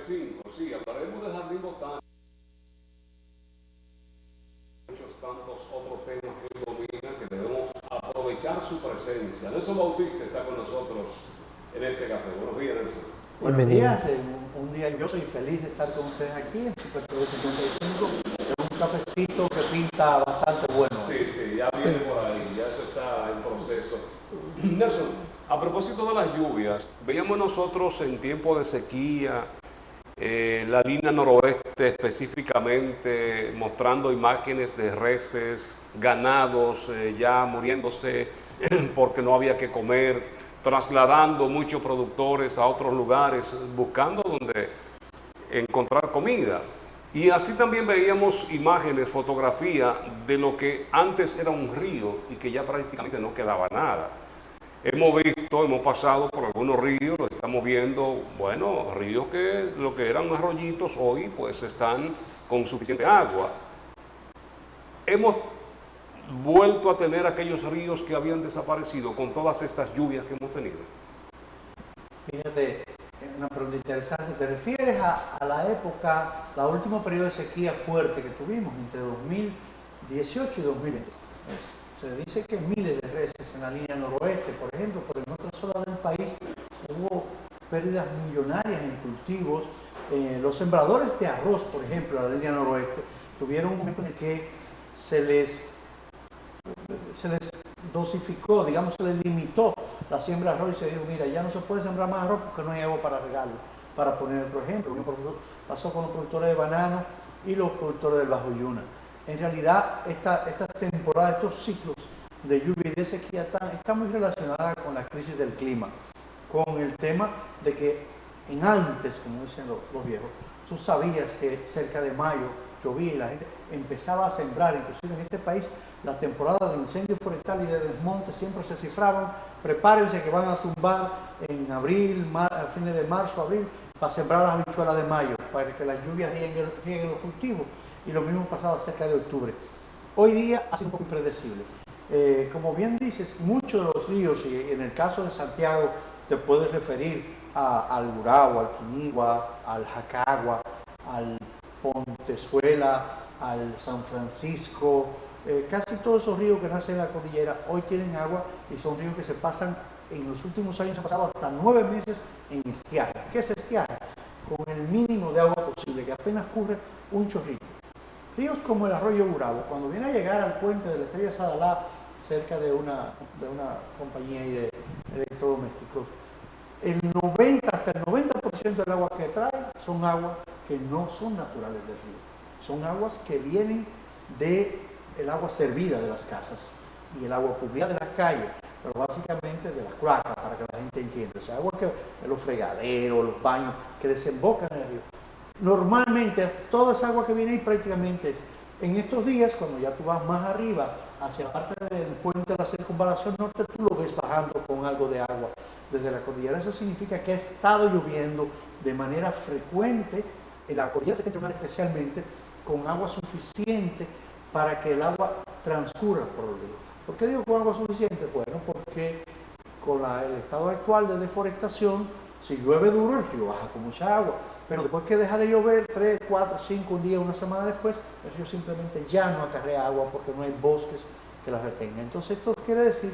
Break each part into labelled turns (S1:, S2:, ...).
S1: 95, sí, hablaremos de jardín botánico, muchos tantos otros temas que él domina, que debemos aprovechar su presencia. Nelson Bautista está con nosotros en este café. Buenos días, Nelson.
S2: Buenos días, un día yo soy feliz de estar con ustedes aquí en Super TV 55. Es un cafecito que pinta bastante bueno.
S1: Sí, ya viene por ahí, ya eso está en proceso. Nelson, a propósito de las lluvias, veíamos nosotros en tiempo de sequía, la línea noroeste específicamente mostrando imágenes de reses, ganados ya muriéndose porque no había que comer, trasladando muchos productores a otros lugares, buscando donde encontrar comida. Y así también veíamos imágenes, fotografía de lo que antes era un río y que ya prácticamente no quedaba nada. Hemos pasado por algunos ríos, lo estamos viendo, bueno, ríos que lo que eran arroyitos hoy pues están con suficiente agua. Hemos vuelto a tener aquellos ríos que habían desaparecido con todas estas lluvias que hemos tenido.
S2: Fíjate, es una pregunta interesante. ¿Te refieres a la época, la último periodo de sequía fuerte que tuvimos entre 2018 y 2020? Se dice que miles de reses en la línea noroeste, por ejemplo, pero en otras zonas del país hubo pérdidas millonarias en cultivos. Los sembradores de arroz, por ejemplo, en la línea noroeste, tuvieron un momento en el que se les dosificó, digamos, se les limitó la siembra de arroz y se dijo, mira, ya no se puede sembrar más arroz porque no hay agua para regarlo. Para poner otro ejemplo, pasó con los productores de banano y los productores del Bajo Yuna. En realidad, esta temporada, estos ciclos de lluvia y de sequía está muy relacionada con la crisis del clima, con el tema de que antes, como dicen los viejos, tú sabías que cerca de mayo llovía y la gente empezaba a sembrar. Inclusive en este país las temporadas de incendio forestal y de desmonte siempre se cifraban. Prepárense que van a tumbar en abril, a fines de marzo, abril, para sembrar las habichuelas de mayo, para que las lluvias rieguen los cultivos. Y lo mismo pasaba cerca de octubre. Hoy día ha sido un poco impredecible. Como bien dices, muchos de los ríos, y en el caso de Santiago te puedes referir al Gurabo, al Quinigua, al Jacagua, al Pontezuela, al San Francisco, casi todos esos ríos que nacen en la cordillera hoy tienen agua y son ríos que se pasan, en los últimos años han pasado hasta 9 meses en estiaje. ¿Qué es estiaje? Con el mínimo de agua posible, que apenas corre un chorrito. Ríos como el arroyo Gurabo, cuando viene a llegar al puente de la Estrella Sadalá, cerca de una compañía de electrodomésticos, hasta el 90% del agua que trae son aguas que no son naturales del río. Son aguas que vienen del agua servida de las casas y el agua pública de las calles, pero básicamente de las cloacas, para que la gente entienda. O sea, agua que de los fregaderos, los baños, que desembocan en el río. Normalmente toda esa agua que viene ahí prácticamente en estos días, cuando ya tú vas más arriba, hacia la parte del puente de la circunvalación norte, tú lo ves bajando con algo de agua desde la cordillera. Eso significa que ha estado lloviendo de manera frecuente, en la cordillera septentrional especialmente, con agua suficiente para que el agua transcurra por el río. ¿Por qué digo con agua suficiente? Bueno, porque con el estado actual de deforestación, si llueve duro, el río baja con mucha agua. Pero después que deja de llover, 3, 4, 5, un día, una semana después, el río simplemente ya no acarrea agua porque no hay bosques que la retengan. Entonces esto quiere decir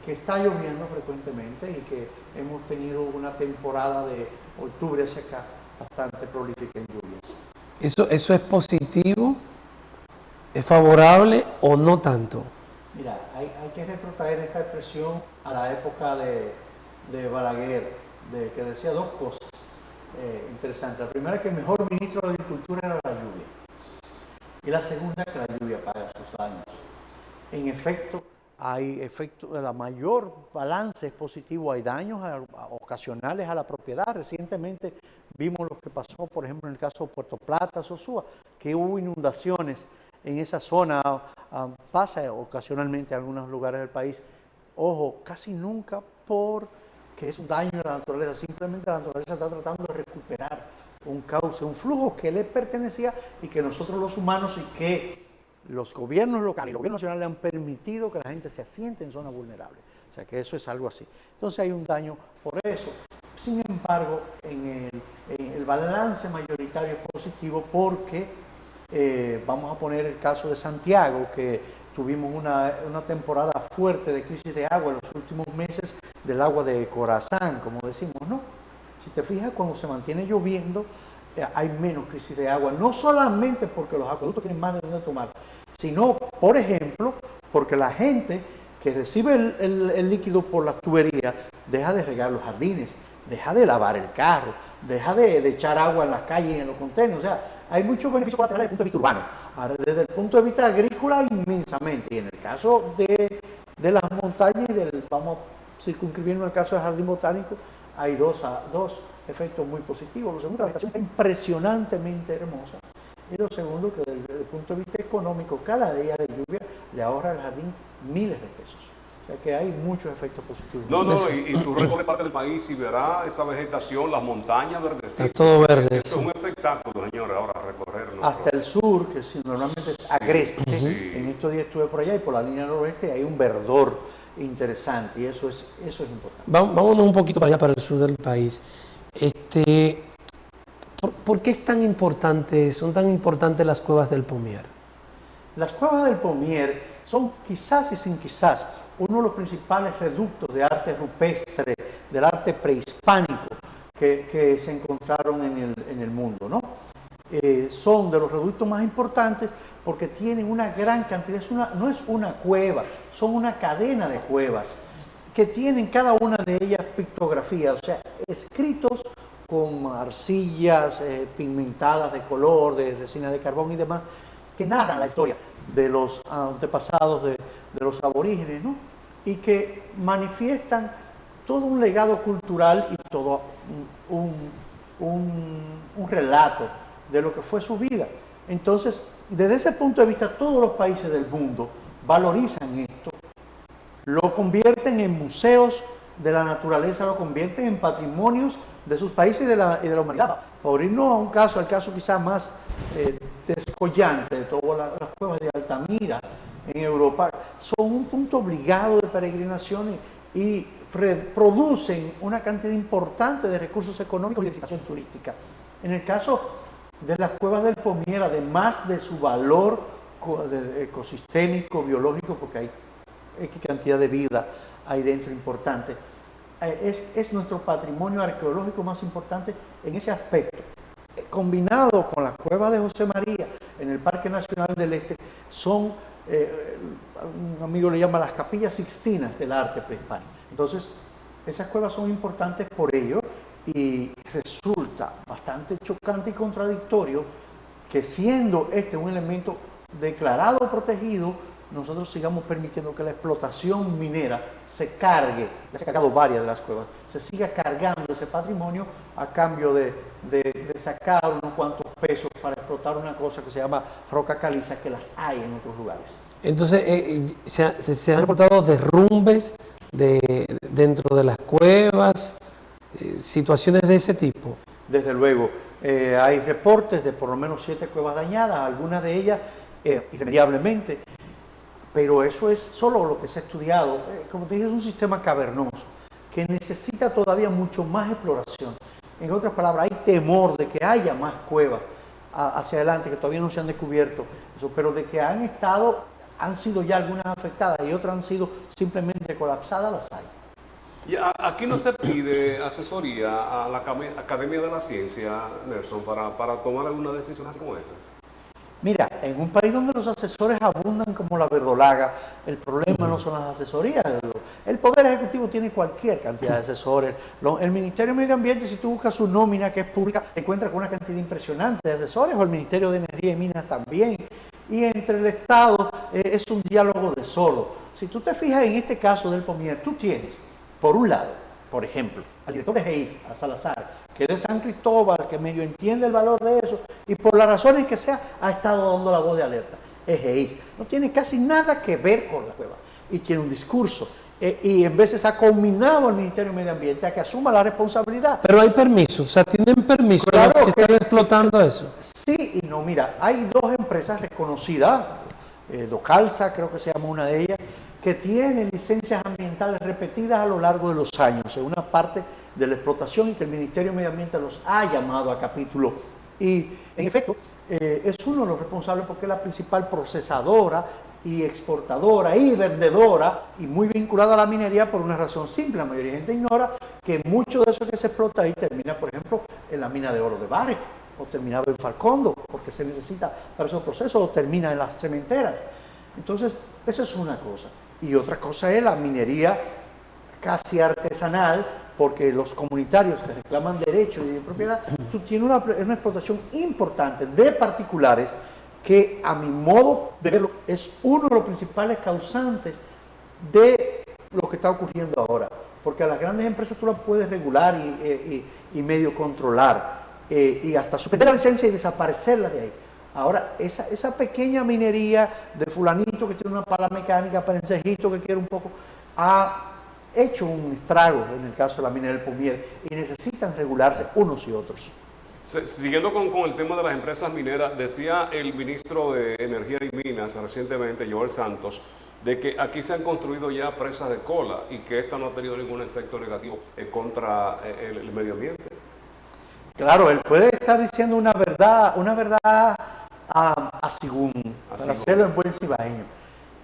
S2: que está lloviendo frecuentemente y que hemos tenido una temporada de octubre hacia acá bastante prolífica en lluvias.
S3: ¿Eso es positivo? ¿Es favorable o no tanto?
S2: Mira, hay que retrotraer esta expresión a la época de Balaguer, que decía dos cosas interesantes. La primera, que el mejor ministro de Agricultura era la lluvia. Y la segunda, que la lluvia paga sus daños. En efecto, la mayor balance es positivo. Hay daños ocasionales a la propiedad. Recientemente vimos lo que pasó, por ejemplo, en el caso de Puerto Plata, Sosúa, que hubo inundaciones en esa zona. Pasa ocasionalmente en algunos lugares del país. Ojo, casi nunca porque es un daño a la naturaleza. Simplemente la naturaleza está tratando de recuperar un cauce, un flujo que le pertenecía y que nosotros los humanos y que los gobiernos locales y los gobiernos nacionales han permitido que la gente se asiente en zonas vulnerables. O sea que eso es algo así. Entonces hay un daño por eso. Sin embargo, en el balance mayoritario es positivo porque vamos a poner el caso de Santiago, que tuvimos una temporada fuerte de crisis de agua en los últimos meses, del agua de Corazán, como decimos, ¿no? Si te fijas, cuando se mantiene lloviendo, hay menos crisis de agua, no solamente porque los acueductos tienen más de donde tomar, sino, por ejemplo, porque la gente que recibe el líquido por las tuberías deja de regar los jardines, deja de lavar el carro, deja de echar agua en las calles y en los contenedores. O sea, hay muchos beneficios colaterales desde el punto de vista urbano. Ahora, desde el punto de vista agrícola, inmensamente. Y en el caso de las montañas y vamos circunscribiendo el caso del jardín botánico, hay dos efectos muy positivos. Lo segundo, la vegetación está impresionantemente hermosa. Y lo segundo, que desde el punto de vista económico, cada día de lluvia le ahorra al jardín miles de pesos. O sea que hay muchos efectos positivos.
S1: Y tú recorres parte del país y verás esa vegetación, las montañas verdes.
S3: Es todo verde.
S1: Esto es un espectáculo, señores, ahora recorrer.
S2: Hasta el sur, que si normalmente es agreste, en estos días estuve por allá y por la línea noroeste hay un verdor interesante y eso es importante.
S3: Vámonos un poquito para allá, para el sur del país. ¿Por qué son tan importantes las cuevas del Pomier?
S2: Las cuevas del Pomier son quizás y sin quizás uno de los principales reductos de arte rupestre, del arte prehispánico que se encontraron en el mundo, ¿no? Son de los reductos más importantes porque tienen una gran cantidad, no es una cueva, son una cadena de cuevas que tienen cada una de ellas pictografías, o sea, escritos con arcillas pigmentadas de color, de resina de carbón y demás, que narran la historia de los antepasados de los aborígenes, ¿no? Y que manifiestan todo un legado cultural y todo un relato de lo que fue su vida. Entonces, desde ese punto de vista, todos los países del mundo valorizan esto, lo convierten en museos de la naturaleza, lo convierten en patrimonios de sus países y de la humanidad. Por irnos a un caso, al caso quizás más descollante de todas las cuevas de Altamira en Europa, son un punto obligado de peregrinaciones y producen una cantidad importante de recursos económicos y de visitación turística. En el caso de las cuevas del Pomier, además de su valor ecosistémico, biológico, porque hay cantidad de vida ahí dentro importante, es nuestro patrimonio arqueológico más importante en ese aspecto. Combinado con las cuevas de José María en el Parque Nacional del Este, son, un amigo le llama las capillas sixtinas del arte prehispánico. Entonces, esas cuevas son importantes por ello y resulta bastante chocante y contradictorio que, siendo este un elemento declarado protegido, nosotros sigamos permitiendo que la explotación minera se cargue, ya se ha cargado varias de las cuevas, se siga cargando ese patrimonio a cambio de sacar unos cuantos pesos para explotar una cosa que se llama roca caliza, que las hay en otros lugares.
S3: Entonces, se han reportado derrumbes dentro de las cuevas, situaciones de ese tipo.
S2: Desde luego, hay reportes de por lo menos 7 cuevas dañadas, algunas de ellas irremediablemente. Pero eso es solo lo que se ha estudiado. Como te dije, es un sistema cavernoso que necesita todavía mucho más exploración. En otras palabras, hay temor de que haya más cuevas hacia adelante, que todavía no se han descubierto, eso, pero de que han sido ya algunas afectadas y otras han sido simplemente colapsadas, las hay.
S1: Y aquí no se pide asesoría a la Academia de la Ciencia, Nelson, para tomar alguna decisión así como esa.
S2: Mira, en un país donde los asesores abundan como la verdolaga, el problema no son las asesorías. El Poder Ejecutivo tiene cualquier cantidad de asesores. El Ministerio de Medio Ambiente, si tú buscas su nómina, que es pública, te encuentras con una cantidad impresionante de asesores, o el Ministerio de Energía y Minas también. Y entre el Estado es un diálogo de sordos. Si tú te fijas en este caso del Pomier, tú tienes, por un lado, por ejemplo, al director de GEIF, a Salazar, que es de San Cristóbal, que medio entiende el valor de eso, y por las razones que sea, ha estado dando la voz de alerta. Es GEIF. No tiene casi nada que ver con la cueva. Y tiene un discurso. Y en veces ha combinado al Ministerio de Medio Ambiente a que asuma la responsabilidad.
S3: Pero hay permiso, o sea, tienen permiso,
S2: claro,
S3: que están explotando eso.
S2: Sí y no, mira, hay 2 empresas reconocidas, Docalsa creo que se llama una de ellas, que tiene licencias ambientales repetidas a lo largo de los años, en una parte de la explotación, y que el Ministerio de Medio Ambiente los ha llamado a capítulo. Y, en efecto, es uno de los responsables porque es la principal procesadora y exportadora y vendedora, y muy vinculada a la minería por una razón simple. La mayoría de gente ignora que mucho de eso que se explota ahí termina, por ejemplo, en la mina de oro de Barrick, o terminaba en Falcondo, porque se necesita para esos procesos, o termina en las cementeras. Entonces, eso es una cosa. Y otra cosa es la minería casi artesanal, porque los comunitarios que reclaman derechos y de propiedad, tú tienes una explotación importante de particulares que, a mi modo de verlo, es uno de los principales causantes de lo que está ocurriendo ahora. Porque a las grandes empresas tú las puedes regular y medio controlar, y hasta suspender la licencia y desaparecerla de ahí. Ahora, esa pequeña minería de fulanito que tiene una pala mecánica, perencejito que quiere un poco, ha hecho un estrago en el caso de la mina del Pumier, y necesitan regularse unos y otros.
S1: Siguiendo con el tema de las empresas mineras, decía el ministro de Energía y Minas recientemente, Joel Santos, de que aquí se han construido ya presas de cola y que esto no ha tenido ningún efecto negativo contra el medio ambiente.
S2: Claro, él puede estar diciendo una verdad según, para hacerlo en buen cibaeño.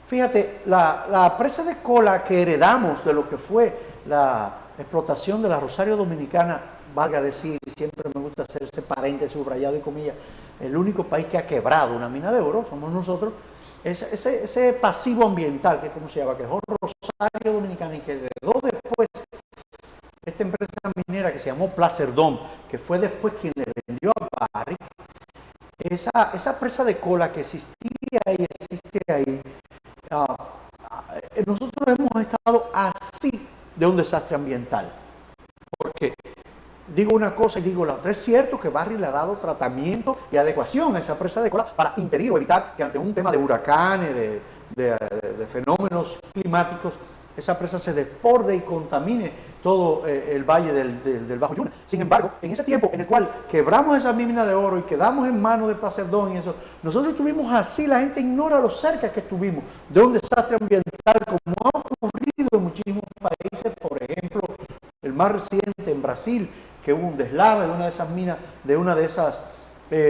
S2: Fíjate, la presa de cola que heredamos de lo que fue la explotación de la Rosario Dominicana, valga decir, y siempre me gusta hacer ese paréntesis subrayado y comillas, el único país que ha quebrado una mina de oro somos nosotros. Ese pasivo ambiental, que es como se llama, que es Rosario Dominicana, y que heredó después esta empresa minera que se llamó Placerdom, que fue después quien le vendió a Barrick. Esa presa de cola que existía y existe ahí, nosotros hemos estado así de un desastre ambiental. Porque digo una cosa y digo la otra. Es cierto que Barrick le ha dado tratamiento y adecuación a esa presa de cola para impedir o evitar que ante un tema de huracanes, de fenómenos climáticos, esa presa se desborde y contamine todo el valle del Bajo Yuna. Sin embargo, en ese tiempo en el cual quebramos esa mina de oro y quedamos en manos de Placerdón y eso, nosotros estuvimos así. La gente ignora lo cerca que estuvimos de un desastre ambiental, como ha ocurrido en muchísimos países. Por ejemplo, el más reciente en Brasil, que hubo un deslave de una de esas minas, de una de esas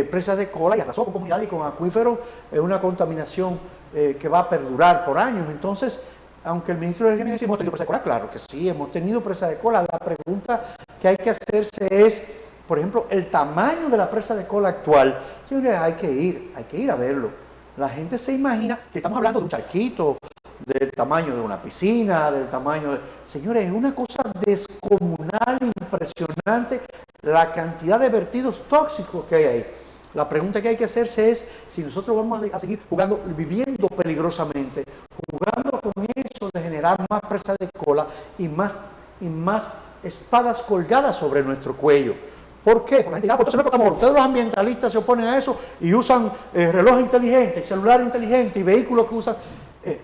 S2: presas de cola, y arrasó con comunidades y con acuíferos, una contaminación que va a perdurar por años. Entonces, aunque el ministro de Energía dice, ¿hemos tenido presa de cola? Claro que sí, hemos tenido presa de cola. La pregunta que hay que hacerse es, por ejemplo, el tamaño de la presa de cola actual. Señores, hay que ir a verlo. La gente se imagina que estamos hablando de un charquito, del tamaño de una piscina, del tamaño de... Señores, es una cosa descomunal, impresionante, la cantidad de vertidos tóxicos que hay ahí. La pregunta que hay que hacerse es si nosotros vamos a seguir jugando, viviendo peligrosamente, jugando con eso de generar más presas de cola y más espadas colgadas sobre nuestro cuello. ¿Por qué? Porque la gente dice, pues entonces ustedes los ambientalistas se oponen a eso y usan relojes inteligentes, celulares inteligentes y vehículos que usan...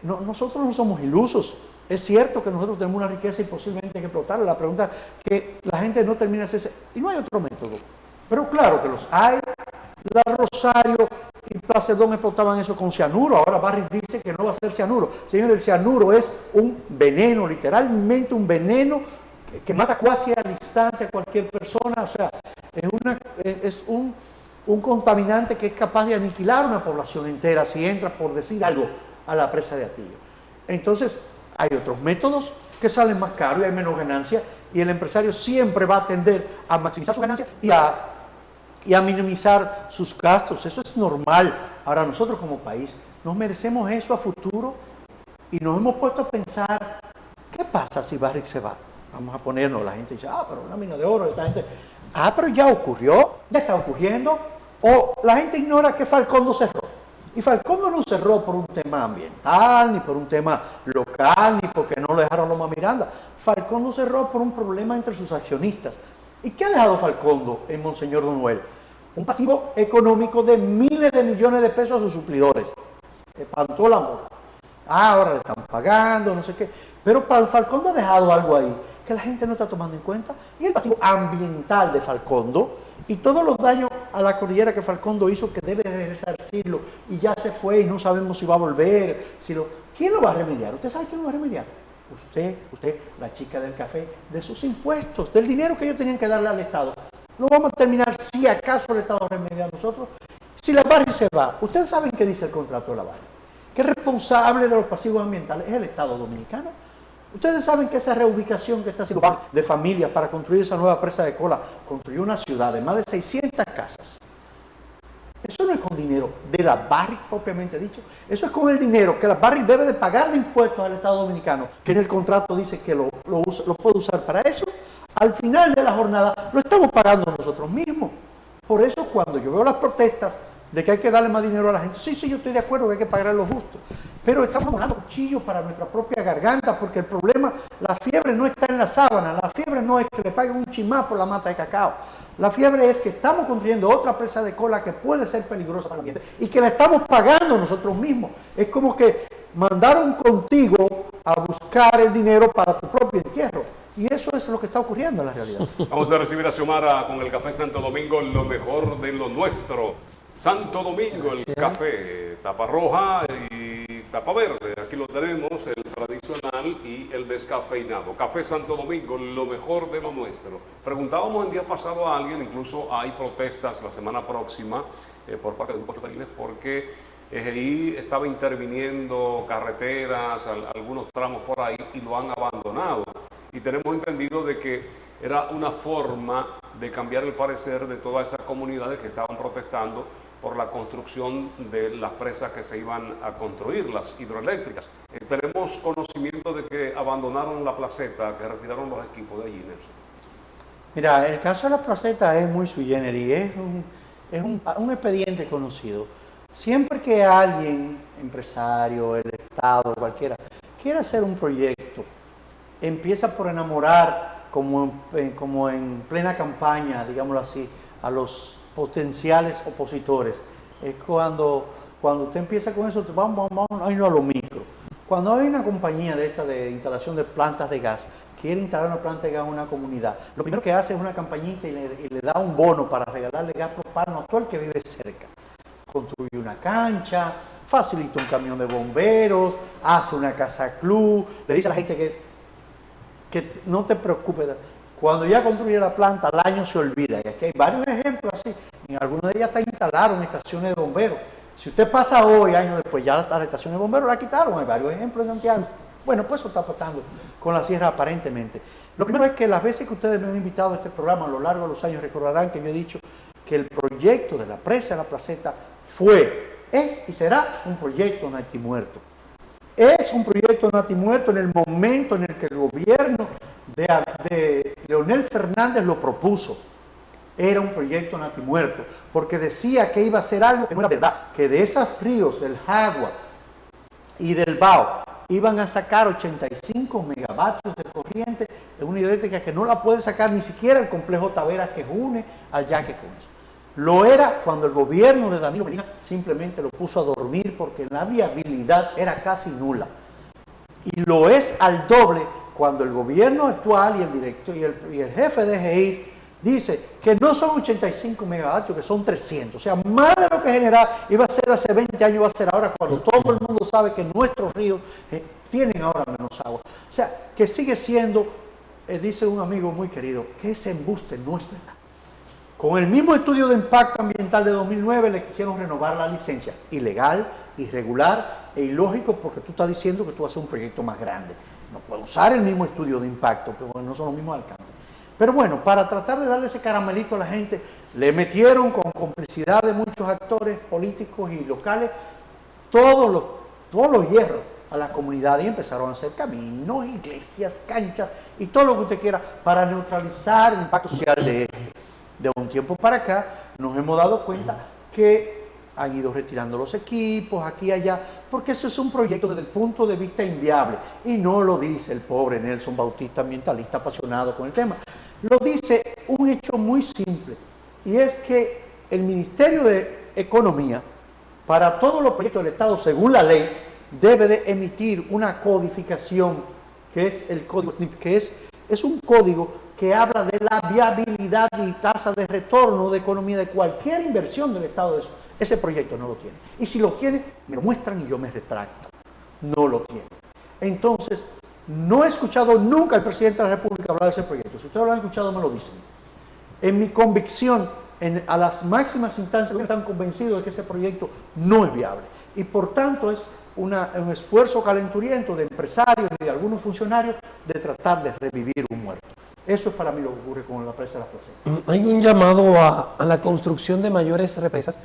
S2: nosotros no somos ilusos. Es cierto que nosotros tenemos una riqueza y posiblemente hay que explotarla. La pregunta que la gente no termina de hacerse, y no hay otro método. Pero claro que los hay. La Rosario y Placerdón explotaban eso con cianuro. Ahora Barrick dice que no va a ser cianuro. Señor, el cianuro es un veneno, literalmente un veneno que mata casi al instante a cualquier persona. O sea, es un contaminante que es capaz de aniquilar una población entera si entra, por decir algo, a la presa de Atillo. Entonces, hay otros métodos que salen más caros y hay menos ganancia, y el empresario siempre va a tender a maximizar su ganancia y a minimizar sus gastos. Eso es normal. Ahora, nosotros como país nos merecemos eso a futuro, y nos hemos puesto a pensar, ¿qué pasa si Barrick se va? Vamos a ponernos, la gente dice, pero una mina de oro, esta gente... pero ya ocurrió, ya está ocurriendo. O la gente ignora que Falcondo cerró. Y Falcondo no cerró por un tema ambiental, ni por un tema local, ni porque no lo dejaron Loma Miranda. Falcondo cerró por un problema entre sus accionistas. ¿Y qué ha dejado Falcondo en Monseñor Donuel? Un pasivo económico de miles de millones de pesos a sus suplidores. Espantó la mora. Ahora le están pagando, no sé qué. Pero Falcondo ha dejado algo ahí que la gente no está tomando en cuenta. Y el pasivo ambiental de Falcondo y todos los daños a la cordillera que Falcondo hizo, que debe de resarcirlo, y ya se fue y no sabemos si va a volver. ¿Quién lo va a remediar? ¿Usted sabe quién lo va a remediar? Usted, la chica del café, de sus impuestos, del dinero que ellos tenían que darle al Estado. Lo vamos a terminar si acaso el Estado remedia a nosotros. Si la Barry se va, ustedes saben qué dice el contrato de la Barry, que el responsable de los pasivos ambientales es el Estado dominicano. Ustedes saben que esa reubicación que está haciendo de familias para construir esa nueva presa de cola, construyó una ciudad de más de 600 casas. Eso no es con dinero de la Barry propiamente dicho. Eso es con el dinero que la Barry debe de pagar de impuestos al Estado dominicano, que en el contrato dice que lo puede usar para eso. Al final de la jornada lo estamos pagando nosotros mismos. Por eso cuando yo veo las protestas de que hay que darle más dinero a la gente, sí, yo estoy de acuerdo que hay que pagar lo justo. Pero estamos dando cuchillos para nuestra propia garganta, porque el problema, la fiebre no está en la sábana, la fiebre no es que le paguen un chimá por la mata de cacao. La fiebre es que estamos construyendo otra presa de cola que puede ser peligrosa para el ambiente y que la estamos pagando nosotros mismos. Es como que mandaron contigo a buscar el dinero para tu propio entierro. Y eso es lo que está ocurriendo en la realidad.
S1: Vamos a recibir a Xiomara con el Café Santo Domingo, lo mejor de lo nuestro. Santo Domingo, el café, tapa roja y tapa verde. Aquí lo tenemos, el tradicional y el descafeinado. Café Santo Domingo, lo mejor de lo nuestro. Preguntábamos el día pasado a alguien, incluso hay protestas la semana próxima por parte de grupos choferines porque EGI estaba interviniendo carreteras, algunos tramos por ahí y lo han abandonado. Y tenemos entendido de que era una forma de cambiar el parecer de todas esas comunidades que estaban protestando por la construcción de las presas que se iban a construir, las hidroeléctricas. Tenemos conocimiento de que abandonaron la placeta, que retiraron los equipos de allí, Nelson.
S2: Mira, el caso de la placeta es muy sui generis, es un expediente conocido. Siempre que alguien, empresario, el Estado, cualquiera, quiera hacer un proyecto, empieza por enamorar, como en plena campaña, digámoslo así, a los potenciales opositores. Es cuando usted empieza con eso, vamos a irnos a lo micro. Cuando hay una compañía de esta de instalación de plantas de gas, quiere instalar una planta de gas en una comunidad, lo primero que hace es una campañita y le da un bono para regalarle gas propano a todo el que vive cerca. Construye una cancha, facilita un camión de bomberos, hace una casa club, le dice a la gente que no te preocupes. Cuando ya construye la planta, al año se olvida. Y aquí hay varios ejemplos así. En algunos de ellas hasta instalaron estaciones de bomberos. Si usted pasa hoy, años después, ya las estaciones de bomberos la quitaron. Hay varios ejemplos en Santiago. Bueno, pues eso está pasando con la sierra aparentemente. Lo primero es que las veces que ustedes me han invitado a este programa a lo largo de los años recordarán que yo he dicho que el proyecto de la presa de la placeta es y será un proyecto natimuerto. Es un proyecto natimuerto en el momento en el que el gobierno de Leonel Fernández lo propuso. Era un proyecto natimuerto, porque decía que iba a ser algo que no era verdad, que de esos ríos, del Jagua y del Bao, iban a sacar 85 megavatios de corriente en una hidroeléctrica que no la puede sacar ni siquiera el complejo Taveras que une al Yaque con eso. Lo era cuando el gobierno de Danilo Medina simplemente lo puso a dormir porque la viabilidad era casi nula. Y lo es al doble cuando el gobierno actual y el director y el jefe de EGI dice que no son 85 megavatios, que son 300. O sea, más de lo que generaba iba a ser hace 20 años, va a ser ahora cuando todo el mundo sabe que nuestros ríos tienen ahora menos agua. O sea, que sigue siendo, dice un amigo muy querido, que ese embuste no es verdad. Con el mismo estudio de impacto ambiental de 2009 le quisieron renovar la licencia. Ilegal, irregular e ilógico porque tú estás diciendo que tú vas a hacer un proyecto más grande. No puedo usar el mismo estudio de impacto, pero no son los mismos alcances. Pero bueno, para tratar de darle ese caramelito a la gente, le metieron con complicidad de muchos actores políticos y locales todos los hierros a la comunidad y empezaron a hacer caminos, iglesias, canchas y todo lo que usted quiera para neutralizar el impacto social de esto. De un tiempo para acá nos hemos dado cuenta que han ido retirando los equipos aquí y allá, porque eso es un proyecto desde el punto de vista inviable. Y no lo dice el pobre Nelson Bautista, ambientalista apasionado con el tema. Lo dice un hecho muy simple, y es que el Ministerio de Economía, para todos los proyectos del Estado, según la ley, debe de emitir una codificación, que es el código SNIP, que es un código que habla de la viabilidad y tasa de retorno de economía de cualquier inversión del Estado de eso. Ese proyecto no lo tiene. Y si lo tiene, me lo muestran y yo me retracto. no lo tiene. Entonces, no he escuchado nunca al presidente de la República hablar de ese proyecto. Si ustedes lo han escuchado, me lo dicen. En mi convicción, a las máximas instancias están convencidos de que ese proyecto no es viable. Y por tanto es un esfuerzo calenturiento de empresarios y de algunos funcionarios de tratar de revivir un muerto. Eso es para mí lo que ocurre con la presa de la Placenta.
S3: Hay un llamado a la construcción de mayores represas,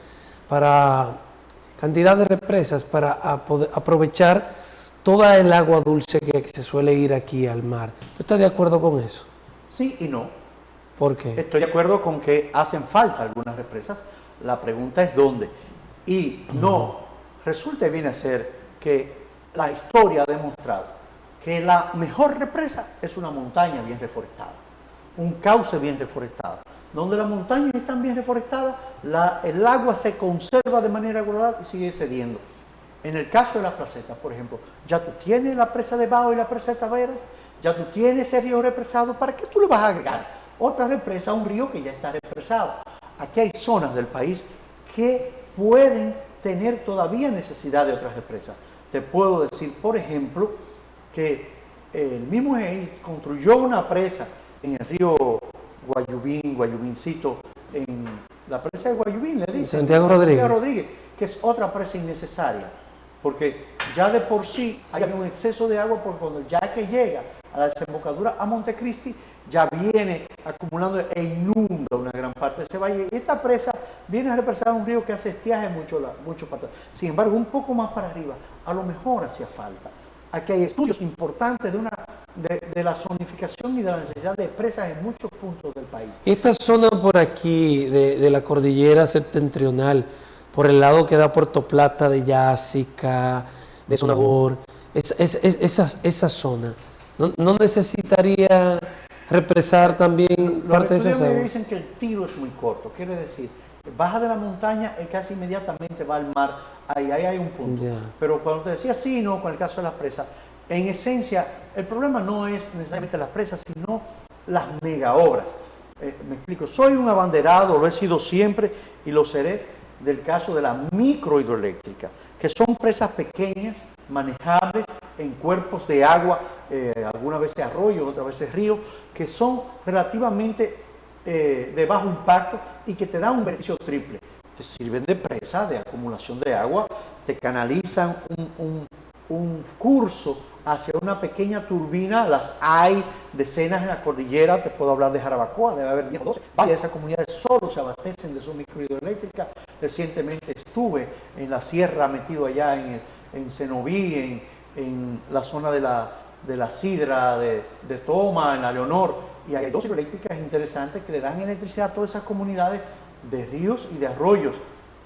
S3: cantidad de represas para poder aprovechar toda el agua dulce que se suele ir aquí al mar. ¿Tú estás de acuerdo con eso?
S2: Sí y no.
S3: ¿Por qué?
S2: Estoy de acuerdo con que hacen falta algunas represas. La pregunta es dónde. Y no, resulta y viene a ser que la historia ha demostrado que la mejor represa es una montaña bien reforestada, un cauce bien reforestado. Donde las montañas están bien reforestadas, el agua se conserva de manera gradual y sigue cediendo. En el caso de las placetas, por ejemplo, ya tú tienes la presa de Bao y la presa de Taveras, ya tú tienes ese río represado, ¿para qué tú le vas a agregar otra represa a un río que ya está represado? Aquí hay zonas del país que pueden tener todavía necesidad de otras represas. Te puedo decir, por ejemplo, que el mismo EI construyó una presa en el río Guayubincito, en la presa de Guayubín, le dicen.
S3: Santiago Rodríguez.
S2: Santiago Rodríguez, que es otra presa innecesaria, porque ya de por sí hay un exceso de agua, porque cuando ya que llega a la desembocadura a Montecristi, ya viene acumulando e inunda una gran parte de ese valle. Y esta presa viene a representar un río que hace estiaje mucho para atrás. Sin embargo, un poco más para arriba, a lo mejor hacía falta. Aquí hay estudios importantes de la zonificación y de la necesidad de presas en muchos puntos del país.
S3: Esta zona por aquí de la cordillera septentrional, por el lado que da Puerto Plata, de Yásica, de Sonagor, esa zona, ¿no necesitaría represar también parte de esa
S2: Los
S3: agua?
S2: me dicen que el tiro es muy corto, quiere decir, baja de la montaña y casi inmediatamente va al mar. Ahí hay un punto.
S3: Ya.
S2: Pero cuando te decía sí, no, con el caso de las presas, en esencia, el problema no es necesariamente las presas, sino las mega obras. Me explico, soy un abanderado, lo he sido siempre y lo seré, del caso de la microhidroeléctrica, que son presas pequeñas, manejables, en cuerpos de agua, algunas veces arroyos, otras veces ríos, que son relativamente de bajo impacto y que te dan un beneficio triple. Te sirven de presa, de acumulación de agua, te canalizan un curso hacia una pequeña turbina, las hay decenas en la cordillera, te puedo hablar de Jarabacoa, debe haber 10 o 12, varias de esas comunidades solo se abastecen de su microhidroeléctrica. Recientemente estuve en la sierra, metido allá en Cenoví, en la zona de la Sidra, de Toma, en la Leonor, y hay dos hidroeléctricas interesantes que le dan electricidad a todas esas comunidades de ríos y de arroyos.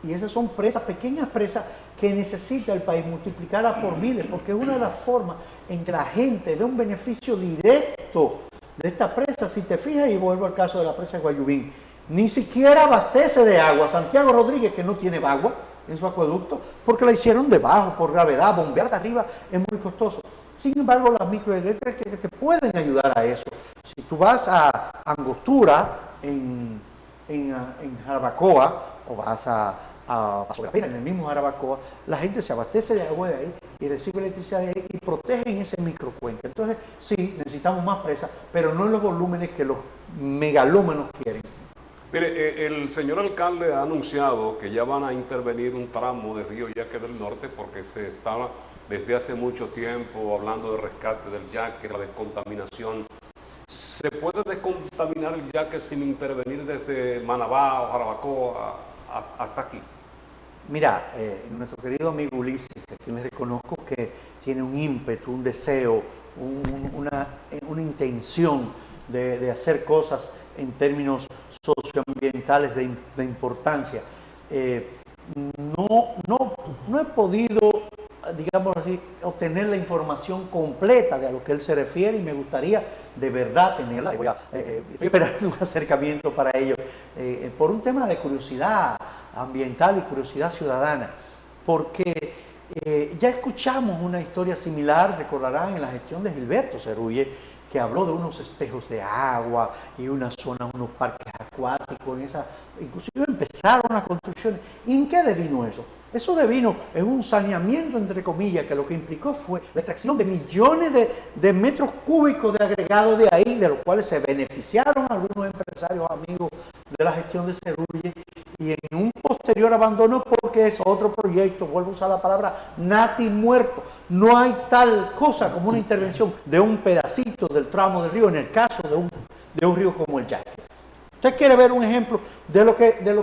S2: Y esas son presas, pequeñas presas que necesita el país multiplicarlas por miles, porque es una de las formas en que la gente da un beneficio directo de esta presa. Si te fijas, y vuelvo al caso de la presa de Guayubín, ni siquiera abastece de agua Santiago Rodríguez, que no tiene agua en su acueducto, porque la hicieron debajo por gravedad, bombear de arriba es muy costoso. Sin embargo, las microeléctricas que te pueden ayudar a eso. Si tú vas a Angostura, en Jarabacoa, o vas a Paso de la Pena, en el mismo Jarabacoa, la gente se abastece de agua de ahí y recibe electricidad de ahí y protegen ese microcuenca. Entonces, sí, necesitamos más presas, pero no en los volúmenes que los megalómanos quieren.
S1: Mire, el señor alcalde ha anunciado que ya van a intervenir un tramo de Río Yaque del Norte porque se estaba desde hace mucho tiempo hablando de rescate del yaque, la descontaminación. ¿Se puede descontaminar el yaque sin intervenir desde Manabá o Jarabacoa hasta aquí?
S2: Mira, nuestro querido amigo Ulises, a quien le reconozco que tiene un ímpetu, un deseo, una intención de hacer cosas en términos socioambientales de importancia. No he podido, digamos así, obtener la información completa de a lo que él se refiere y me gustaría de verdad tenerla. Estoy esperando un acercamiento para ello, por un tema de curiosidad ambiental y curiosidad ciudadana, porque ya escuchamos una historia similar, recordarán, en la gestión de Gilberto Cerulle, que habló de unos espejos de agua y una zona, unos parques acuáticos, inclusive empezaron las construcciones. ¿Y en qué devino eso? Eso devino en un saneamiento, entre comillas, que lo que implicó fue la extracción de millones de metros cúbicos de agregado de ahí, de los cuales se beneficiaron algunos empresarios amigos de la gestión de Cerulle, y en un posterior abandono porque es otro proyecto, vuelvo a usar la palabra, nati muerto. No hay tal cosa como una intervención de un pedacito del tramo del río, en el caso de un río como el Yaque. Usted quiere ver un ejemplo de lo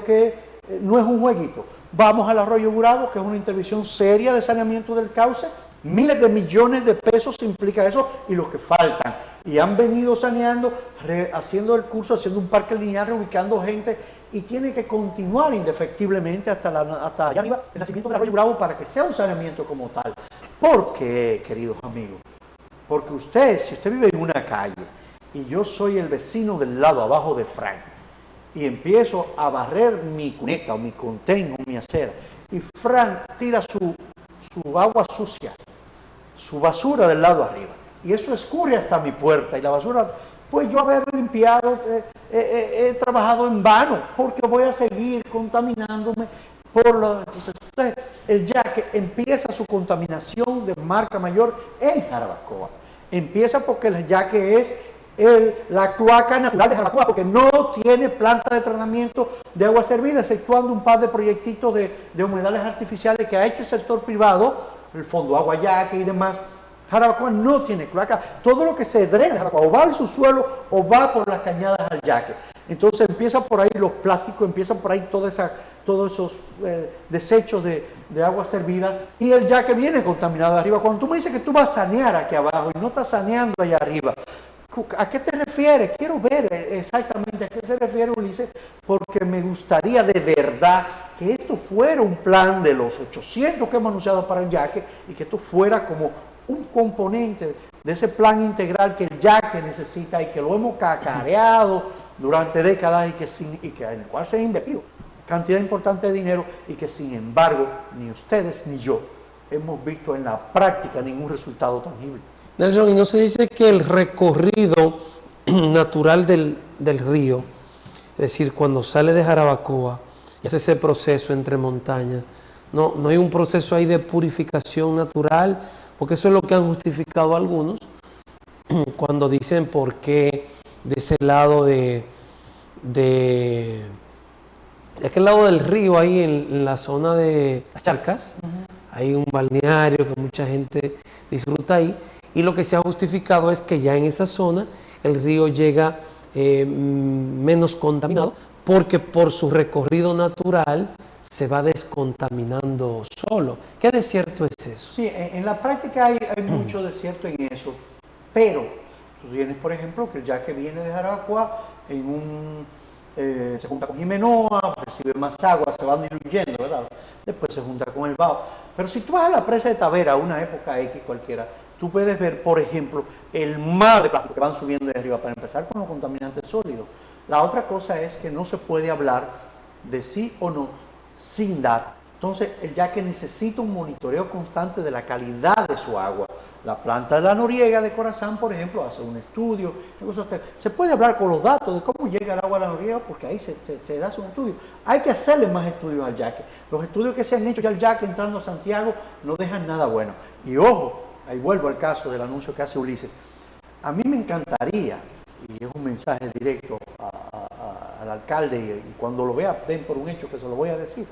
S2: que no es un jueguito. Vamos al arroyo Gurabo, que es una intervención seria de saneamiento del cauce. Miles de millones de pesos implica eso y los que faltan. Y han venido saneando, haciendo el curso, haciendo un parque lineal, reubicando gente, y tiene que continuar indefectiblemente hasta allá arriba el nacimiento del arroyo Bravo para que sea un saneamiento como tal. ¿Por qué, queridos amigos? Porque si usted vive en una calle y yo soy el vecino del lado abajo de Frank y empiezo a barrer mi cuneta o mi contén o mi acera y Frank tira su agua sucia, su basura del lado arriba, y eso escurre hasta mi puerta y la basura, pues yo haber limpiado, he trabajado en vano porque voy a seguir contaminándome por los... Entonces, el Yaque empieza su contaminación de marca mayor en Jarabacoa. Empieza porque el Yaque es la cloaca natural de Jarabacoa, porque no tiene planta de tratamiento de agua servida, exceptuando un par de proyectitos de humedales artificiales que ha hecho el sector privado, el Fondo Agua Yaque y demás. Jarabacoa no tiene cloaca. Todo lo que se drena de Jarabacoa o va al subsuelo o va por las cañadas al Yaque. Entonces empiezan por ahí los plásticos, empiezan por ahí todos esos desechos de agua servida, y el Yaque viene contaminado de arriba. Cuando tú me dices que tú vas a sanear aquí abajo y no estás saneando allá arriba, ¿a qué te refieres? Quiero ver exactamente a qué se refiere Ulises, porque me gustaría de verdad que esto fuera un plan de los 800 que hemos anunciado para el Yaque, y que esto fuera como un componente de ese plan integral que el Yaque necesita y que lo hemos cacareado durante décadas y que en el cual se ha invertido cantidad importante de dinero, y que sin embargo ni ustedes ni yo hemos visto en la práctica ningún resultado tangible.
S3: Nelson, y no se dice que el recorrido natural del río, es decir, cuando sale de Jarabacoa y hace ese proceso entre montañas, no hay un proceso ahí de purificación natural, porque eso es lo que han justificado algunos cuando dicen por qué de ese lado de aquel lado del río, ahí en la zona de las Charcas, hay un balneario que mucha gente disfruta ahí, y lo que se ha justificado es que ya en esa zona el río llega menos contaminado, porque por su recorrido natural se va descontaminando solo. ¿Qué de cierto es eso?
S2: Sí, en la práctica hay mucho de cierto en eso, pero tú tienes, por ejemplo, que el Yaque viene de Jarabacoa se junta con Jimenoa, recibe más agua, se van diluyendo, ¿verdad? Después se junta con el Bao. Pero si tú vas a la presa de Tavera, a una época X cualquiera, tú puedes ver, por ejemplo, el mar de plástico que van subiendo de arriba, para empezar con los contaminantes sólidos. La otra cosa es que no se puede hablar de sí o no sin datos. Entonces, el Yaque necesita un monitoreo constante de la calidad de su agua. La planta de la Noriega de Corazán, por ejemplo, hace un estudio. Se puede hablar con los datos de cómo llega el agua a la Noriega, porque ahí se hace un estudio. Hay que hacerle más estudios al Yaque. Los estudios que se han hecho ya al Yaque entrando a Santiago no dejan nada bueno. Y ojo, ahí vuelvo al caso del anuncio que hace Ulises. A mí me encantaría, y es un mensaje directo al alcalde, y cuando lo vea, den por un hecho que se lo voy a decir,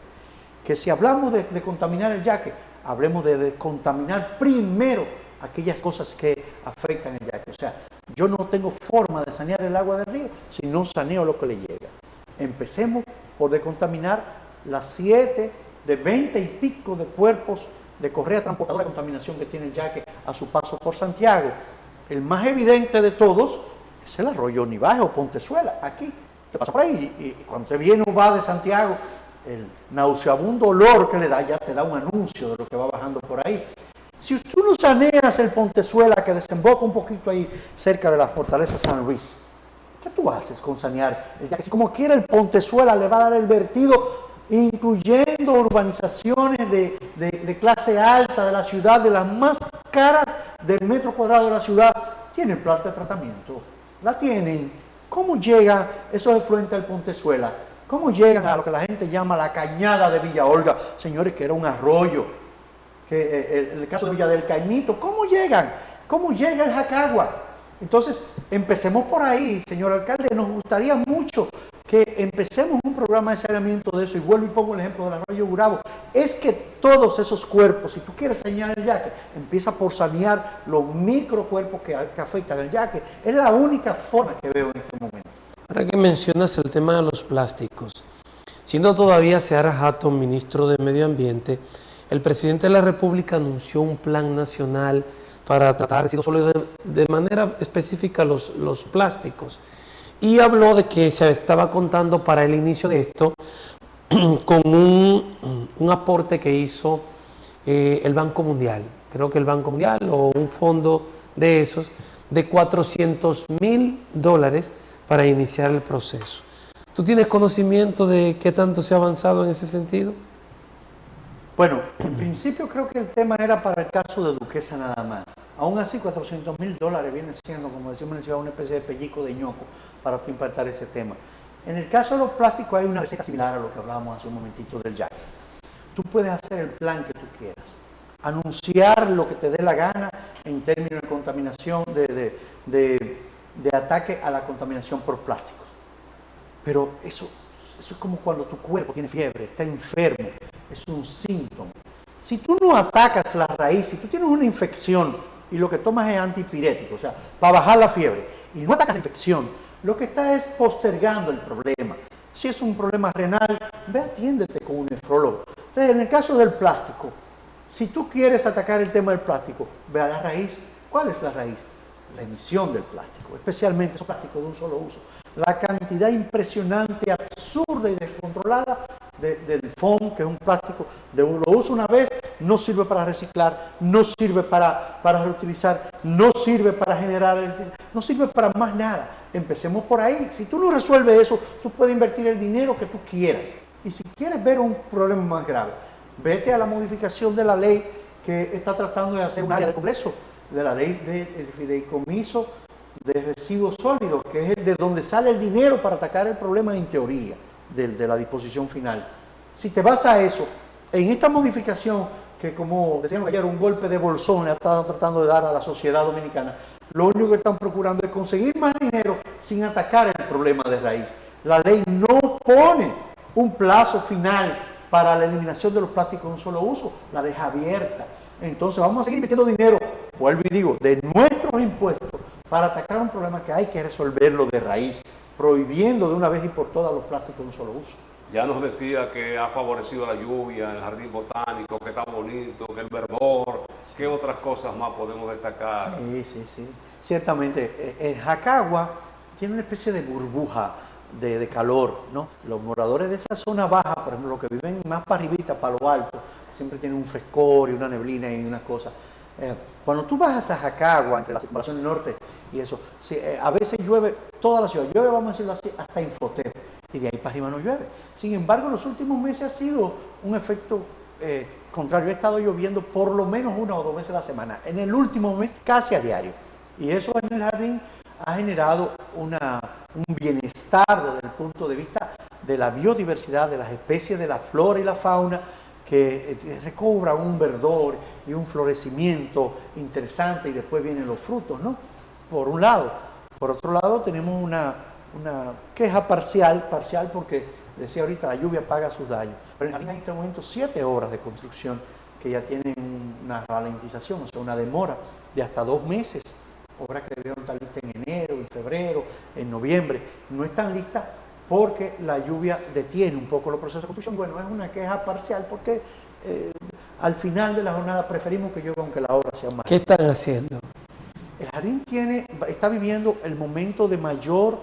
S2: que si hablamos de contaminar el Yaque, hablemos de descontaminar primero aquellas cosas que afectan el Yaque. O sea, yo no tengo forma de sanear el agua del río si no saneo lo que le llega. Empecemos por descontaminar las 7 de 20 y pico de cuerpos de correa transportadora de contaminación que tiene el Yaque a su paso por Santiago. El más evidente de todos es el arroyo Nivaje o Pontezuela. Aquí, te pasa por ahí y cuando te viene o va de Santiago, el nauseabundo olor que le da ya te da un anuncio de lo que va bajando por ahí. Si tú no saneas el Pontezuela, que desemboca un poquito ahí cerca de la fortaleza San Luis, ¿qué tú haces con sanear el Yaque? Si como quiera el Pontezuela le va a dar el vertido, incluyendo urbanizaciones de clase alta de la ciudad, de las más caras del metro cuadrado de la ciudad, tienen planta de tratamiento, la tienen. ¿Cómo llega esos efluentes al Pontezuela? ¿Cómo llegan a lo que la gente llama la cañada de Villa Olga? Señores, que era un arroyo. Que en el caso de Villa del Caimito, ¿cómo llegan? ¿Cómo llega el Jacagua? Entonces, empecemos por ahí, señor alcalde. Nos gustaría mucho que empecemos un programa de saneamiento de eso. Y vuelvo y pongo el ejemplo del arroyo Gurabo. Es que todos esos cuerpos, si tú quieres sanear el yaque, empieza por sanear los microcuerpos que afectan el yaque. Es la única forma que veo en este momento.
S3: Ahora que mencionas el tema de los plásticos, siendo todavía Seara Hatton ministro de Medio Ambiente, el presidente de la República anunció un plan nacional para tratar residuos sólidos de manera específica los plásticos. Y habló de que se estaba contando para el inicio de esto con un aporte que hizo el Banco Mundial. Creo que el Banco Mundial o un fondo de esos de $400.000 para iniciar el proceso. ¿Tú tienes conocimiento de qué tanto se ha avanzado en ese sentido?
S2: Bueno, en principio creo que el tema era para el caso de Duquesa nada más. Aún así, $400.000 viene siendo, como decimos en la ciudad, una especie de pellico de ñoco para tú impactar ese tema. En el caso de los plásticos hay una receta similar a lo que hablábamos hace un momentito del yaque. Tú puedes hacer el plan que tú quieras, anunciar lo que te dé la gana en términos de contaminación, de ataque a la contaminación por plásticos. Pero eso es como cuando tu cuerpo tiene fiebre, está enfermo, es un síntoma. Si tú no atacas la raíz, si tú tienes una infección y lo que tomas es antipirético, o sea, para bajar la fiebre, y no atacas la infección, lo que está es postergando el problema. Si es un problema renal, ve, atiéndete con un nefrólogo. Entonces, en el caso del plástico, si tú quieres atacar el tema del plástico, ve a la raíz. ¿Cuál es la raíz? La emisión del plástico, especialmente esos plásticos de un solo uso. La cantidad impresionante, absurda y descontrolada del foam, que es un plástico de un lo uso una vez, no sirve para reciclar, no sirve para reutilizar, no sirve para generar, no sirve para más nada. Empecemos por ahí. Si tú no resuelves eso, tú puedes invertir el dinero que tú quieras. Y si quieres ver un problema más grave, vete a la modificación de la ley que está tratando de hacer un área del Congreso, de la ley del fideicomiso de residuos sólidos, que es de donde sale el dinero para atacar el problema en teoría de la disposición final. Si te vas a eso, en esta modificación, que como decíamos ayer, un golpe de bolsón le ha estado tratando de dar a la sociedad dominicana, lo único que están procurando es conseguir más dinero sin atacar el problema de raíz. La ley no pone un plazo final para la eliminación de los plásticos de un solo uso, la deja abierta. Entonces vamos a seguir metiendo dinero, vuelvo y digo, de nuestros impuestos para atacar un problema que hay que resolverlo de raíz, prohibiendo de una vez y por todas los plásticos de un solo uso.
S1: Ya nos decía que ha favorecido la lluvia, el jardín botánico, que está bonito, que el verdor. ¿Qué otras cosas más podemos destacar?
S2: Sí. Ciertamente, el Jacagua tiene una especie de burbuja de calor, ¿no? Los moradores de esa zona baja, por ejemplo, los que viven más para arribita, para lo alto, siempre tienen un frescor y una neblina y una cosa. Cuando tú bajas a Jacagua, entre la circunvalación norte y eso, a veces llueve toda la ciudad, llueve, vamos a decirlo así, hasta Infotep, y de ahí para arriba no llueve. Sin embargo, en los últimos meses ha sido un efecto contrario. Ha estado lloviendo por lo menos 1 o 2 veces a la semana, en el último mes casi a diario. Y eso en el jardín ha generado un bienestar desde el punto de vista de la biodiversidad, de las especies de la flora y la fauna, que recobra un verdor y un florecimiento interesante, y después vienen los frutos, ¿no? Por un lado. Por otro lado, tenemos una queja parcial porque, decía ahorita, la lluvia paga sus daños. Pero en este momento 7 obras de construcción que ya tienen una ralentización, o sea, una demora de hasta 2 meses. Obras que debieron estar listas en enero, en febrero, en noviembre, no están listas porque la lluvia detiene un poco los procesos de construcción. Bueno, es una queja parcial porque al final de la jornada preferimos que llueva aunque la obra sea más.
S3: ¿Qué están haciendo?
S2: El jardín está viviendo el momento de mayor,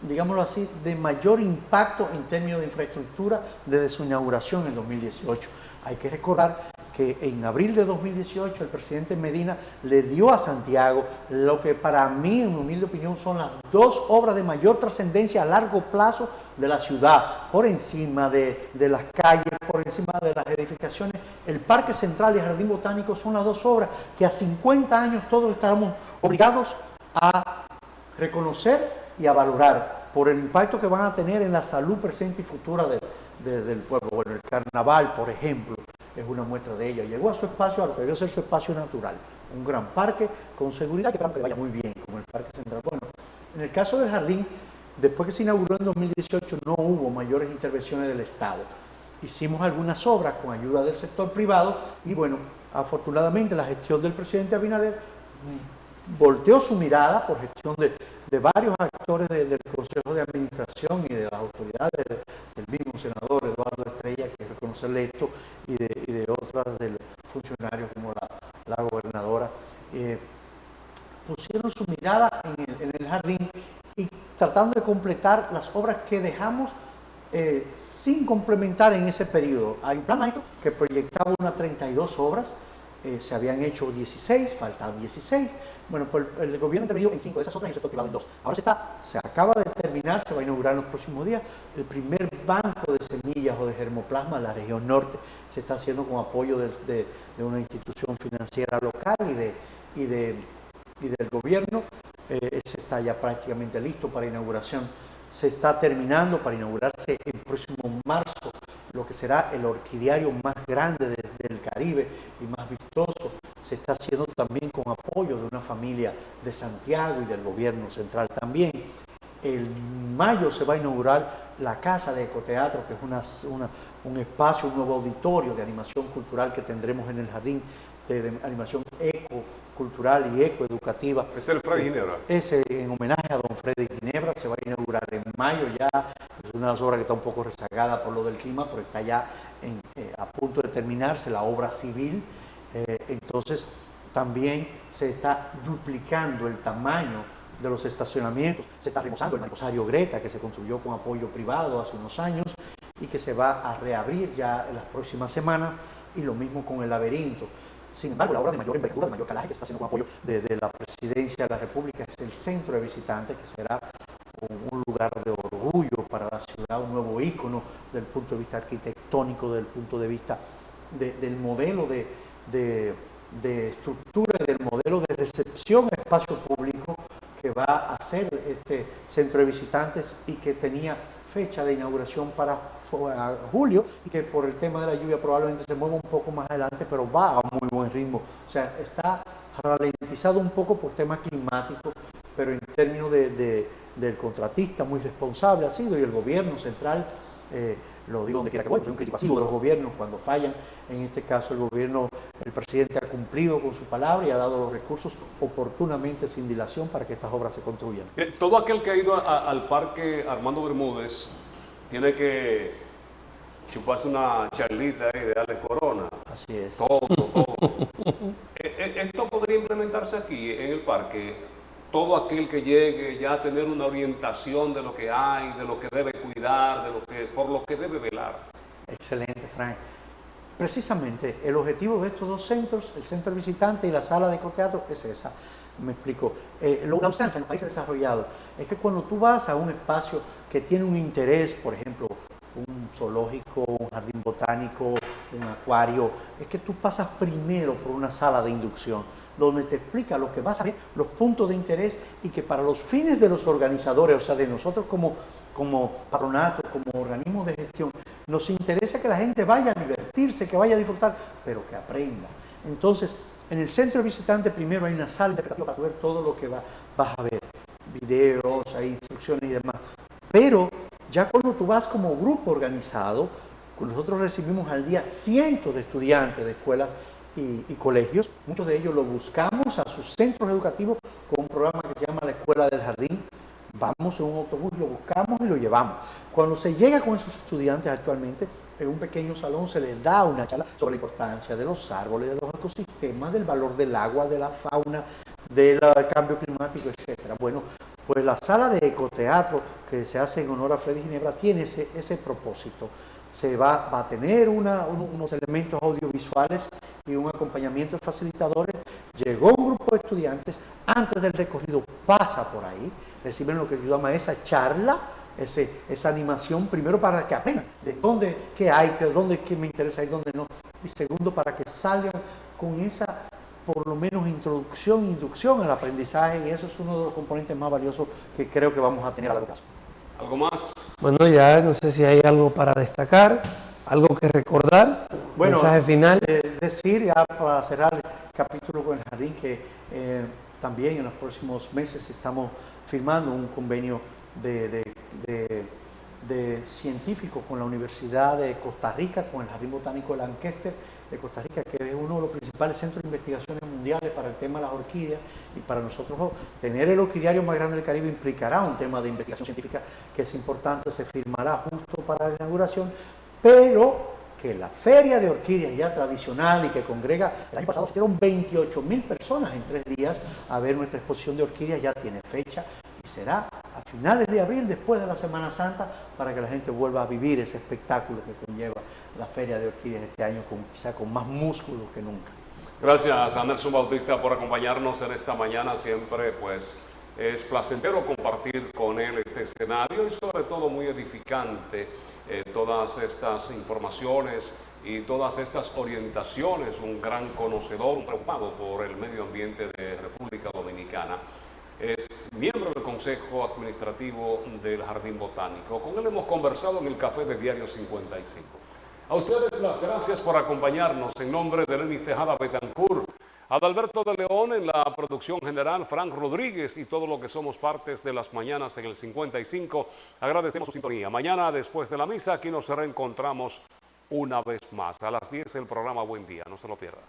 S2: digámoslo así, de mayor impacto en términos de infraestructura desde su inauguración en 2018. Hay que recordar que en abril de 2018 el presidente Medina le dio a Santiago lo que para mí, en mi humilde opinión, son las 2 obras de mayor trascendencia a largo plazo de la ciudad, por encima de las calles, por encima de las edificaciones. El Parque Central y el Jardín Botánico son las 2 obras que a 50 años todos estaremos obligados a reconocer y a valorar. por el impacto que van a tener en la salud presente y futura del pueblo. Bueno, el carnaval, por ejemplo, es una muestra de ello. Llegó a su espacio, a lo que debió ser su espacio natural, un gran parque con seguridad, que esperamos que vaya muy bien, como el Parque Central. Bueno, en el caso del jardín, después que se inauguró en 2018, no hubo mayores intervenciones del Estado. Hicimos algunas obras con ayuda del sector privado y bueno, afortunadamente la gestión del presidente Abinader volteó su mirada por gestión de varios actores del Consejo de Administración y de las autoridades, del mismo senador Eduardo Estrella, que hay que reconocerle esto, y de otras del funcionarios como la gobernadora. Pusieron su mirada en el jardín y tratando de completar las obras que dejamos sin complementar en ese periodo. Hay un plan maestro que proyectaba unas 32 obras, se habían hecho 16, faltaban 16. Bueno, pues el gobierno intervino en 5 de esas obras y el sector privado en 2. Ahora se acaba de terminar, se va a inaugurar en los próximos días, el primer banco de semillas o de germoplasma en la región norte. Se está haciendo con apoyo de una institución financiera local y del gobierno. Ese está ya prácticamente listo para inauguración. Se está terminando para inaugurarse el próximo marzo lo que será el orquidiario más grande del Caribe y más vistoso. Se está haciendo también con apoyo de una familia de Santiago y del gobierno central también. En mayo se va a inaugurar la Casa de Ecoteatro, que es un espacio, un nuevo auditorio de animación cultural que tendremos en el jardín de animación ecocultural y ecoeducativa.
S1: Es el Freddy Ginebra.
S2: Ese en homenaje a don Freddy Ginebra, se va a inaugurar en mayo ya. Es una de las obras que está un poco rezagada por lo del clima, pero está ya a punto de terminarse la obra civil. Entonces también se está duplicando el tamaño de los estacionamientos, se está remozando el mariposario Greta, que se construyó con apoyo privado hace unos años y que se va a reabrir ya en las próximas semanas, y lo mismo con el laberinto. Sin embargo, la obra de mayor envergadura, de mayor calaje, que se está haciendo con apoyo de la Presidencia de la República, es el Centro de Visitantes, que será un lugar de orgullo para la ciudad, un nuevo ícono del punto de vista arquitectónico, del punto de vista del modelo de estructura y del modelo de recepción a espacio público que va a ser este centro de visitantes, y que tenía fecha de inauguración para julio, y que por el tema de la lluvia probablemente se mueva un poco más adelante, pero va a muy buen ritmo. O sea, está ralentizado un poco por temas climáticos, pero en términos del contratista muy responsable ha sido, y el gobierno central, lo digo donde quiera que voy, soy un crítico pasivo de los gobiernos cuando fallan. En este caso el presidente ha cumplido con su palabra y ha dado los recursos oportunamente, sin dilación, para que estas obras se construyan.
S1: Todo aquel que ha ido al Parque Armando Bermúdez tiene que chuparse una charlita ahí de darle corona.
S2: Así es.
S1: Todo. Esto podría implementarse aquí en el parque. Todo aquel que llegue ya a tener una orientación de lo que hay, de lo que debe cuidar, por lo que debe velar.
S2: Excelente, Frank. Precisamente el objetivo de estos dos centros, el centro visitante y la sala de ecoteatro, es esa. Me explico. La obstancia en los países desarrollados es que cuando tú vas a un espacio que tiene un interés, por ejemplo, un zoológico, un jardín botánico, un acuario, es que tú pasas primero por una sala de inducción, donde te explica lo que vas a ver, los puntos de interés, y que para los fines de los organizadores, o sea, de nosotros como patronato, como organismo de gestión, nos interesa que la gente vaya a divertirse, que vaya a disfrutar, pero que aprenda. Entonces, en el centro de visitantes primero hay una sala interpretativa para ver todo lo que vas a ver, videos, hay instrucciones y demás. Pero ya cuando tú vas como grupo organizado, nosotros recibimos al día cientos de estudiantes de escuelas y colegios. Muchos de ellos los buscamos a sus centros educativos con un programa que se llama la Escuela del Jardín. Vamos en un autobús, lo buscamos y lo llevamos. Cuando se llega con esos estudiantes actualmente, en un pequeño salón se les da una charla sobre la importancia de los árboles, de los ecosistemas, del valor del agua, de la fauna, del cambio climático, etc. Bueno, pues la sala de ecoteatro que se hace en honor a Freddy Ginebra tiene ese propósito. Se va a tener unos elementos audiovisuales y un acompañamiento de facilitadores. Llegó un grupo de estudiantes, antes del recorrido pasa por ahí, reciben lo que se llama esa charla, esa animación, primero para que aprendan de dónde, qué hay, qué me interesa y dónde no, y segundo para que salgan con esa, por lo menos, inducción al aprendizaje, y eso es uno de los componentes más valiosos que creo que vamos a tener a largo plazo.
S1: ¿Algo más?
S3: Bueno, ya no sé si hay algo para destacar, algo que recordar,
S2: Bueno,
S3: mensaje final.
S2: Decir ya para cerrar el capítulo con el jardín que también en los próximos meses estamos firmando un convenio de científicos con la Universidad de Costa Rica, con el Jardín Botánico de Lancaster de Costa Rica, que es uno de los principales centros de investigaciones mundiales para el tema de las orquídeas, y para nosotros tener el orquidiario más grande del Caribe implicará un tema de investigación científica que es importante, se firmará justo para la inauguración, pero que la feria de orquídeas ya tradicional y que congrega, el año pasado asistieron 28.000 personas en 3 días a ver nuestra exposición de orquídeas, ya tiene fecha y será a finales de abril, después de la Semana Santa, para que la gente vuelva a vivir ese espectáculo que conlleva la feria de orquídeas este año, quizá con más músculo que nunca.
S1: Gracias a Nelson Bautista por acompañarnos en esta mañana. Siempre pues es placentero compartir con él este escenario y sobre todo muy edificante todas estas informaciones y todas estas orientaciones. Un gran conocedor, un preocupado por el medio ambiente de República Dominicana. Es miembro del Consejo Administrativo del Jardín Botánico. Con él hemos conversado en el café de Diario 55. A ustedes las gracias por acompañarnos. En nombre de Lenis Tejada Betancourt, Adalberto de León en la producción general, Frank Rodríguez y todo lo que somos partes de las mañanas en el 55, agradecemos su sintonía. Mañana después de la misa aquí nos reencontramos una vez más. A las 10 el programa Buen Día, no se lo pierda.